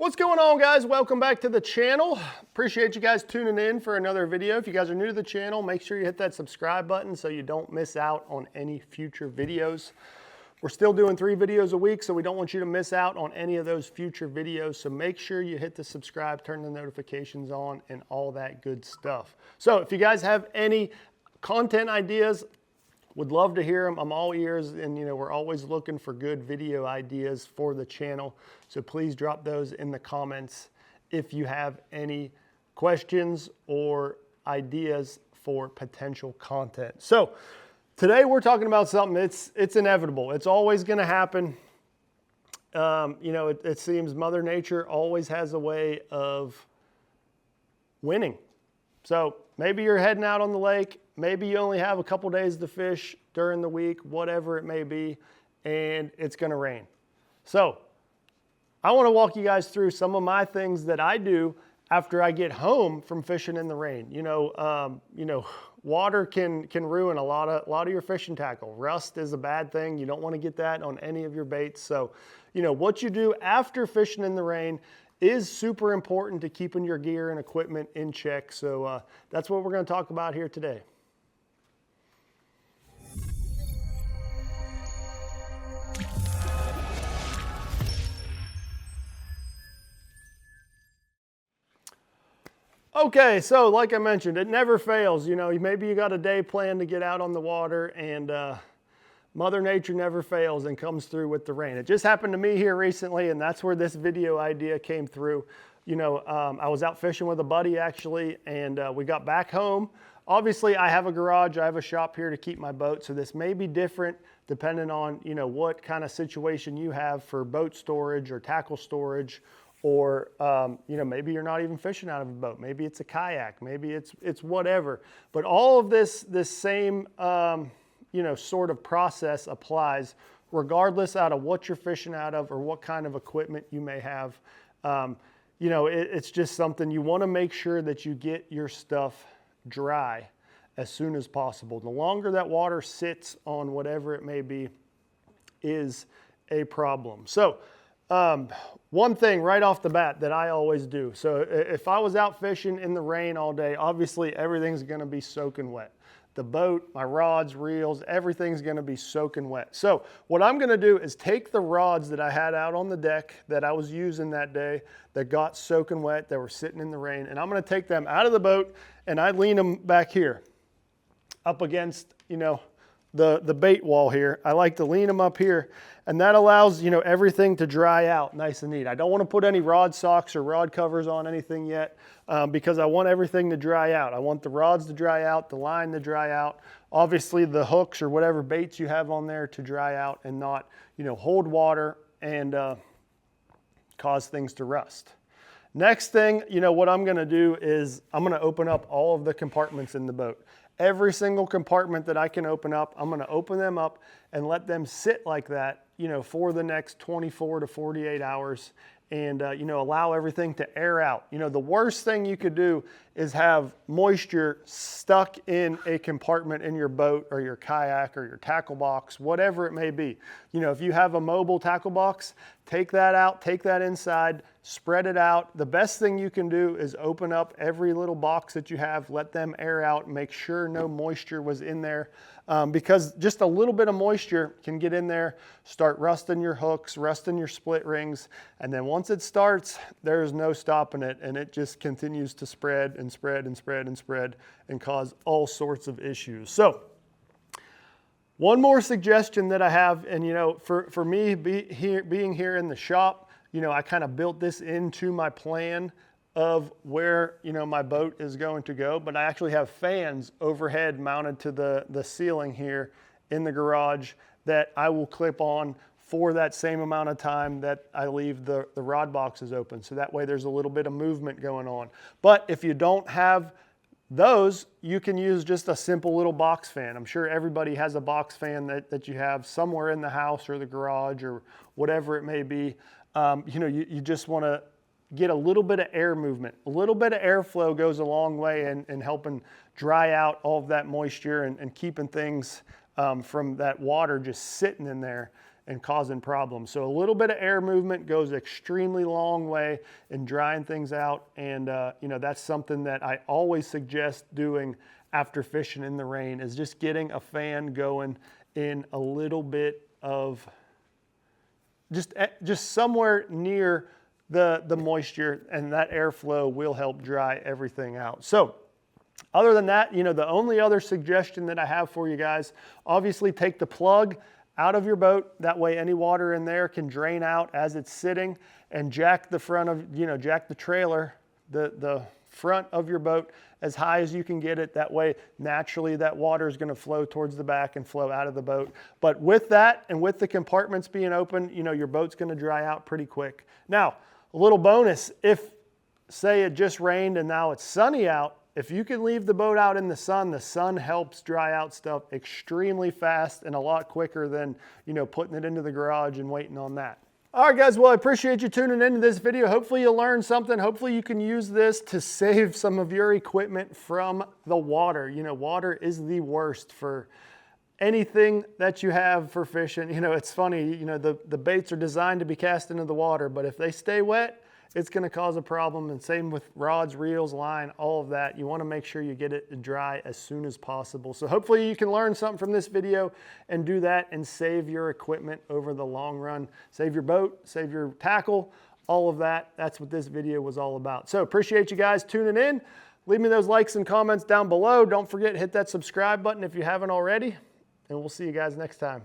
What's going on, guys? Welcome back to the channel. Appreciate you guys tuning in for another video. If you guys are new to the channel, make sure you hit that subscribe button so you don't miss out on any future videos. We're still doing 3 videos a week, so we don't want you to miss out on any of those future videos. So make sure you hit the subscribe, turn the notifications on, and all that good stuff. So if you guys have any content ideas, would love to hear them. I'm all ears, and we're always looking for good video ideas for the channel. So please drop those in the comments if you have any questions or ideas for potential content. So today we're talking about something, it's inevitable. It's always going to happen. It seems Mother Nature always has a way of winning. So maybe you're heading out on the lake, maybe you only have a couple days to fish during the week, whatever it may be, and it's going to rain. So I want to walk you guys through some of my things that I do after I get home from fishing in the rain. Water can ruin a lot of your fishing tackle. Rust is a bad thing. You don't want to get that on any of your baits. So, what you do after fishing in the rain is super important to keeping your gear and equipment in check. So that's what we're going to talk about here today. Okay, so like I mentioned, it never fails. Maybe you got a day planned to get out on the water, and Mother Nature never fails and comes through with the rain. It just happened to me here recently, and that's where this video idea came through. I was out fishing with a buddy actually, and we got back home. Obviously, I have a garage, I have a shop here to keep my boat, so this may be different depending on what kind of situation you have for boat storage or tackle storage. Or, maybe you're not even fishing out of a boat. Maybe it's a kayak. Maybe it's whatever. But all of this same, sort of process applies regardless out of what you're fishing out of or what kind of equipment you may have. It's just something you want to make sure that you get your stuff dry as soon as possible. The longer that water sits on whatever it may be is a problem. So, one thing right off the bat that I always do. So if I was out fishing in the rain all day, obviously everything's going to be soaking wet. The boat, my rods, reels, everything's going to be soaking wet. So what I'm going to do is take the rods that I had out on the deck that I was using that day that got soaking wet, that were sitting in the rain, and I'm going to take them out of the boat and I lean them back here up against, the bait wall here. I like to lean them up here, and that allows, everything to dry out nice and neat. I don't want to put any rod socks or rod covers on anything yet because I want everything to dry out. I want the rods to dry out, the line to dry out, obviously the hooks or whatever baits you have on there to dry out and not, hold water and cause things to rust. Next thing, what I'm going to do is I'm going to open up all of the compartments in the boat. Every single compartment that I can open up, I'm going to open them up and let them sit like that, for the next 24 to 48 hours and, allow everything to air out. The worst thing you could do is have moisture stuck in a compartment in your boat or your kayak or your tackle box, whatever it may be. If you have a mobile tackle box, take that out, take that inside, spread it out. The best thing you can do is open up every little box that you have, let them air out, make sure no moisture was in there because just a little bit of moisture can get in there, start rusting your hooks, rusting your split rings, and then once it starts, there's no stopping it, and it just continues to spread and spread and spread and spread and cause all sorts of issues. So one more suggestion that I have, and for me being here in the shop, I kind of built this into my plan of where my boat is going to go, but I actually have fans overhead mounted to the ceiling here in the garage that I will clip on for that same amount of time that I leave the rod boxes open. So that way there's a little bit of movement going on. But if you don't have those, you can use just a simple little box fan. I'm sure everybody has a box fan that you have somewhere in the house or the garage or whatever it may be. You just want to get a little bit of air movement. A little bit of airflow goes a long way in helping dry out all of that moisture and keeping things from that water just sitting in there and causing problems. So a little bit of air movement goes extremely long way in drying things out. And you know, that's something that I always suggest doing after fishing in the rain, is just getting a fan going in a little bit of just somewhere near the moisture, and that airflow will help dry everything out. So other than that, you know, the only other suggestion that I have for you guys, obviously take the plug out of your boat. That way any water in there can drain out as it's sitting, and jack the front of, you know, jack the trailer, the front of your boat as high as you can get it. That way, naturally, that water is going to flow towards the back and flow out of the boat. But with that, and with the compartments being open, you know, your boat's going to dry out pretty quick. Now, a little bonus, if say it just rained and now it's sunny out, if you can leave the boat out in the sun helps dry out stuff extremely fast and a lot quicker than, you know, putting it into the garage and waiting on that. All right, guys, well, I appreciate you tuning into this video. Hopefully you learned something. Hopefully you can use this to save some of your equipment from the water. You know, water is the worst for anything that you have for fishing. You know, it's funny, you know, the baits are designed to be cast into the water, but if they stay wet, it's going to cause a problem. And same with rods, reels, line, all of that. You want to make sure you get it dry as soon as possible. So hopefully you can learn something from this video and do that and save your equipment over the long run. Save your boat, save your tackle, all of that. That's what this video was all about. So appreciate you guys tuning in. Leave me those likes and comments down below. Don't forget, hit that subscribe button if you haven't already, and we'll see you guys next time.